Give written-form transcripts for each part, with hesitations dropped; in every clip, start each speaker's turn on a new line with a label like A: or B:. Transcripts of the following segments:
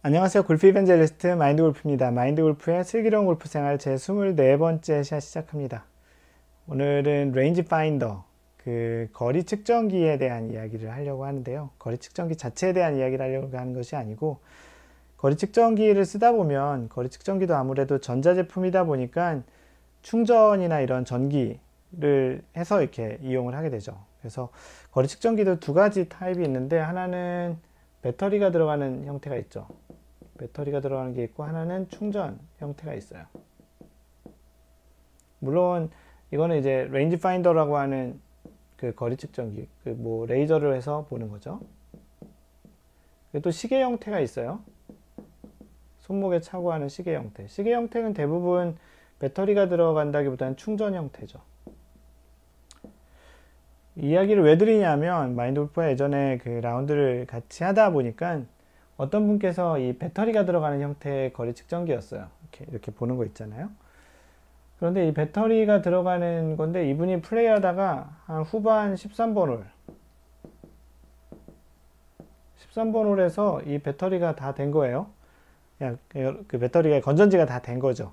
A: 안녕하세요. 골프 이벤젤리스트 마인드골프입니다. 마인드골프의 슬기로운 골프 생활 제 24번째 샷 시작합니다. 오늘은 레인지 파인더, 거리 측정기에 대한 이야기를 하려고 하는데요. 거리 측정기 자체에 대한 이야기를 하려고 하는 것이 아니고, 거리 측정기를 쓰다 보면, 거리 측정기도 아무래도 전자제품이다 보니까 충전이나 이런 전기를 해서 이렇게 이용을 하게 되죠. 그래서 거리 측정기도 두 가지 타입이 있는데, 하나는 배터리가 들어가는 형태가 있죠. 배터리가 들어가는 게 있고, 하나는 충전 형태가 있어요. 물론 이거는 이제 레인지 파인더라고 하는 그 거리 측정기, 레이저를 해서 보는 거죠. 또 시계 형태가 있어요. 손목에 차고 하는 시계 형태. 시계 형태는 대부분 배터리가 들어간다기보다는 충전 형태죠. 이야기를 왜 드리냐면, 마인드골프가 예전에 그 라운드를 같이 하다 보니까 어떤 분께서 이 배터리가 들어가는 형태의 거리 측정기였어요. 이렇게 보는 거 있잖아요. 그런데 이 배터리가 들어가는 건데, 이분이 플레이하다가 한 후반 13번 홀 13번 홀에서 이 배터리가 다 된 거예요. 그냥 그 배터리가 건전지가 다 된 거죠.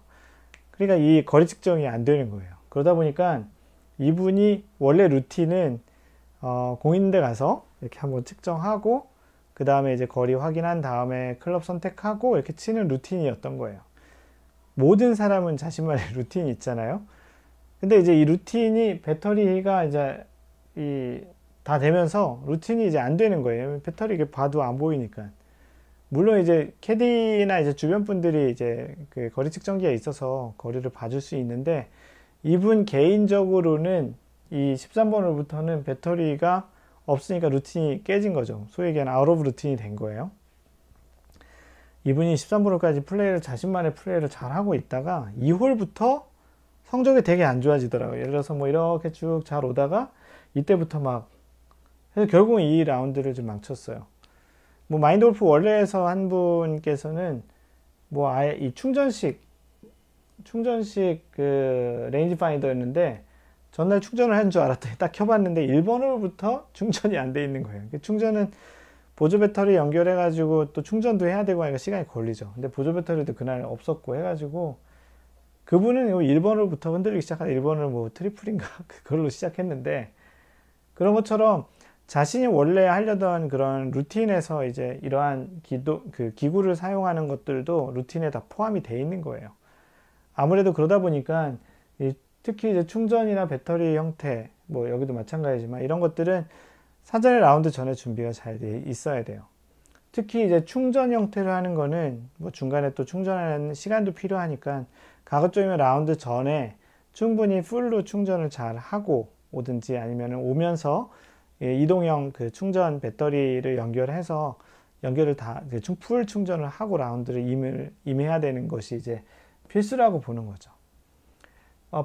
A: 그러니까 이 거리 측정이 안 되는 거예요. 그러다 보니까 이분이 원래 루틴은 공 있는 데 가서 이렇게 한번 측정하고, 그 다음에 이제 거리 확인한 다음에 클럽 선택하고 이렇게 치는 루틴이었던 거예요. 모든 사람은 자신만의 루틴이 있잖아요. 근데 이제 이 루틴이 배터리가 이제 다 되면서 루틴이 이제 안 되는 거예요. 배터리 이게 봐도 안 보이니까. 물론 이제 캐디나 이제 주변 분들이 이제 그 거리 측정기에 있어서 거리를 봐줄 수 있는데, 이분 개인적으로는 이 13번 홀부터는 배터리가 없으니까 루틴이 깨진 거죠. 소위 얘기하는 아웃 오브 루틴이 된 거예요. 이분이 13번 홀까지 자신만의 플레이를 잘 하고 있다가 2홀부터 성적이 되게 안 좋아지더라고요. 예를 들어서 뭐 이렇게 쭉 잘 오다가 이때부터 그래서 결국은 이 라운드를 좀 망쳤어요. 뭐 마인드골프 원래에서 한 분께서는 뭐 아예 이 충전식 그 레인지 파인더였는데, 전날 충전을 한 줄 알았더니 딱 켜봤는데 1번 홀부터 충전이 안 돼 있는 거예요. 충전은 보조 배터리 연결해 가지고 또 충전도 해야 되고 하니까 시간이 걸리죠. 근데 보조 배터리도 그날 없었고 해가지고, 그분은 1번 홀부터 흔들리기 시작하다 1번 홀 뭐 트리플인가 그걸로 시작했는데, 그런 것처럼 자신이 원래 하려던 그런 루틴에서 이제 이러한 기구를 사용하는 것들도 루틴에 다 포함이 돼 있는 거예요. 아무래도 그러다 보니까 특히 이제 충전이나 배터리 형태, 뭐 여기도 마찬가지지만 이런 것들은 사전에 라운드 전에 준비가 잘 돼 있어야 돼요. 특히 이제 충전 형태를 하는 거는 뭐 중간에 또 충전하는 시간도 필요하니까, 가급적이면 라운드 전에 충분히 풀로 충전을 잘 하고 오든지, 아니면 오면서 이동형 그 충전 배터리를 연결을 다 풀 충전을 하고 라운드를 임해야 되는 것이 이제 필수라고 보는 거죠.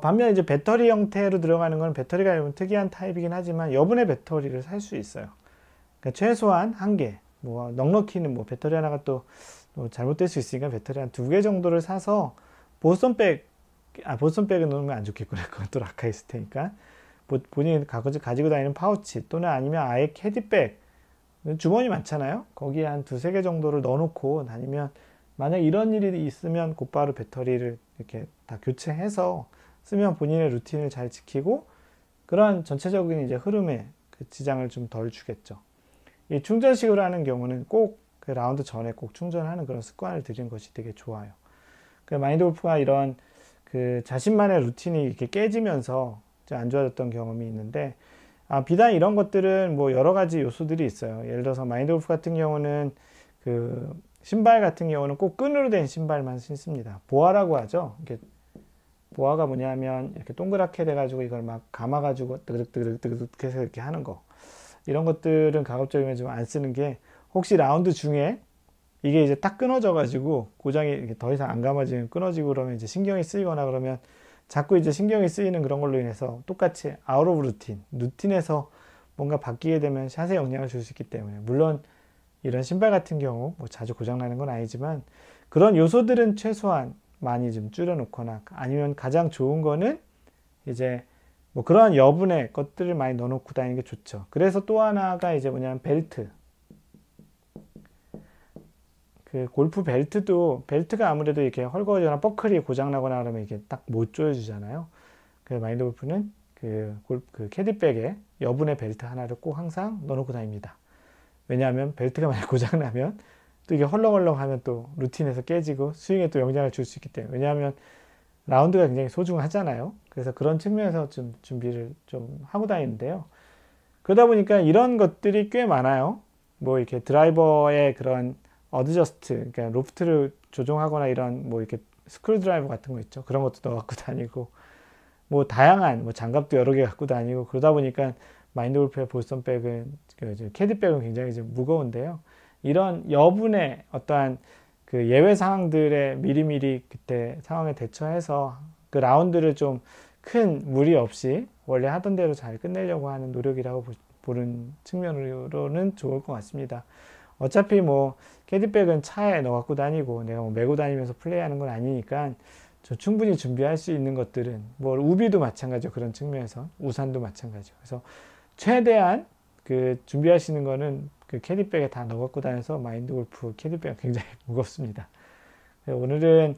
A: 반면 이제 배터리 형태로 들어가는 건 배터리가 좀 특이한 타입이긴 하지만 여분의 배터리를 살 수 있어요. 그러니까 최소한 한 개, 뭐 넉넉히는 뭐 배터리 하나가 또 잘못될 수 있으니까 배터리 한 2개 정도를 사서 보스턴백에 넣으면 안 좋겠구나. 그것도 라카 있을 테니까. 본인이 가지고 다니는 파우치, 또는 아니면 아예 캐디백, 주머니 많잖아요. 거기에 한 2-3개 정도를 넣어놓고 다니면, 만약 이런 일이 있으면 곧바로 배터리를 이렇게 다 교체해서 쓰면 본인의 루틴을 잘 지키고, 그러한 전체적인 이제 흐름에 그 지장을 좀 덜 주겠죠. 이 충전식으로 하는 경우는 꼭 그 라운드 전에 꼭 충전하는 그런 습관을 들이는 것이 되게 좋아요. 그 마인드골프가 이런 그 자신만의 루틴이 이렇게 깨지면서 안 좋아졌던 경험이 있는데, 비단 이런 것들은 뭐 여러 가지 요소들이 있어요. 예를 들어서 마인드골프 같은 경우는 그 신발 같은 경우는 꼭 끈으로 된 신발만 신습니다. 보아라고 하죠. 이렇게 보아가 뭐냐면 이렇게 동그랗게 돼가지고 이걸 막 감아가지고 뜨그득뜨그득 해서 이렇게 하는 거. 이런 것들은 가급적이면 좀 안 쓰는 게, 혹시 라운드 중에 이게 이제 딱 끊어져가지고 고장이 이렇게 더 이상 안 감아지면 끊어지고 그러면 이제 신경이 쓰이거나, 그러면 자꾸 이제 신경이 쓰이는 그런 걸로 인해서 똑같이 아웃 오브 루틴에서 뭔가 바뀌게 되면 샷에 영향을 줄 수 있기 때문에, 물론 이런 신발 같은 경우 뭐 자주 고장나는 건 아니지만, 그런 요소들은 최소한 많이 좀 줄여놓거나, 아니면 가장 좋은 거는 이제 뭐 그러한 여분의 것들을 많이 넣어놓고 다니는 게 좋죠. 그래서 또 하나가 이제 뭐냐면 벨트. 그 골프 벨트가 아무래도 이렇게 헐거워지거나 버클이 고장나거나 그러면 이렇게 딱 못 조여주잖아요. 그래서 마인드 골프는 그 캐디백에 여분의 벨트 하나를 꼭 항상 넣어놓고 다닙니다. 왜냐하면 벨트가 만약 고장나면 또 이게 헐렁헐렁 하면 또 루틴에서 깨지고 스윙에 또 영향을 줄 수 있기 때문에. 왜냐하면 라운드가 굉장히 소중하잖아요. 그래서 그런 측면에서 좀 준비를 좀 하고 다니는데요. 그러다 보니까 이런 것들이 꽤 많아요. 뭐 이렇게 드라이버의 그런 어드저스트, 그러니까 로프트를 조정하거나 이런 뭐 이렇게 스크류 드라이버 같은 거 있죠. 그런 것도 넣어 갖고 다니고, 뭐 다양한 뭐 장갑도 여러 개 갖고 다니고, 그러다 보니까 마인드 골프의 보스턴백은 캐디백은 굉장히 좀 무거운데요. 이런 여분의 어떠한 그 예외 상황들에 미리미리 그때 상황에 대처해서 그 라운드를 좀 큰 무리 없이 원래 하던 대로 잘 끝내려고 하는 노력이라고 보는 측면으로는 좋을 것 같습니다. 어차피 뭐 캐디백은 차에 넣어 갖고 다니고 내가 뭐 메고 다니면서 플레이하는 건 아니니까 충분히 준비할 수 있는 것들은 뭐 우비도 마찬가지죠. 그런 측면에서 우산도 마찬가지죠. 그래서 최대한 그 준비하시는 거는 그 캐디백에 다 넣어 갖고 다녀서 마인드 골프 캐디백은 굉장히 무겁습니다. 오늘은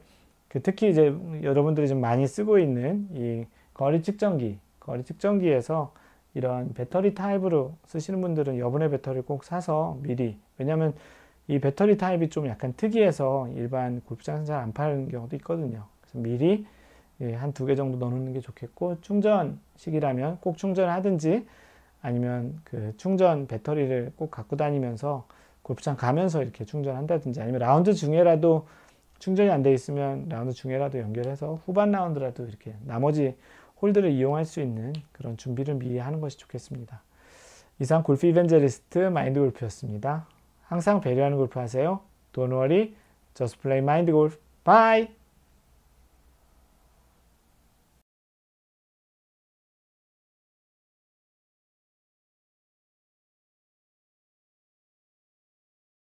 A: 그 특히 이제 여러분들이 좀 많이 쓰고 있는 이 거리 측정기에서 이런 배터리 타입으로 쓰시는 분들은 여분의 배터리를 꼭 사서 미리, 왜냐하면 이 배터리 타입이 좀 약간 특이해서 일반 골프장에서 잘 안 파는 경우도 있거든요. 그래서 미리 한 2개 정도 넣어놓는 게 좋겠고, 충전식이라면 꼭 충전을 하든지 아니면 그 충전 배터리를 꼭 갖고 다니면서 골프장 가면서 이렇게 충전한다든지, 아니면 라운드 중에라도 충전이 안 돼 있으면 라운드 중에라도 연결해서 후반 라운드라도 이렇게 나머지 홀드를 이용할 수 있는 그런 준비를 미리 하는 것이 좋겠습니다. 이상 골프 이벤저리스트 마인드 골프였습니다. 항상 배려하는 골프 하세요. Don't worry, just play mind golf. Bye!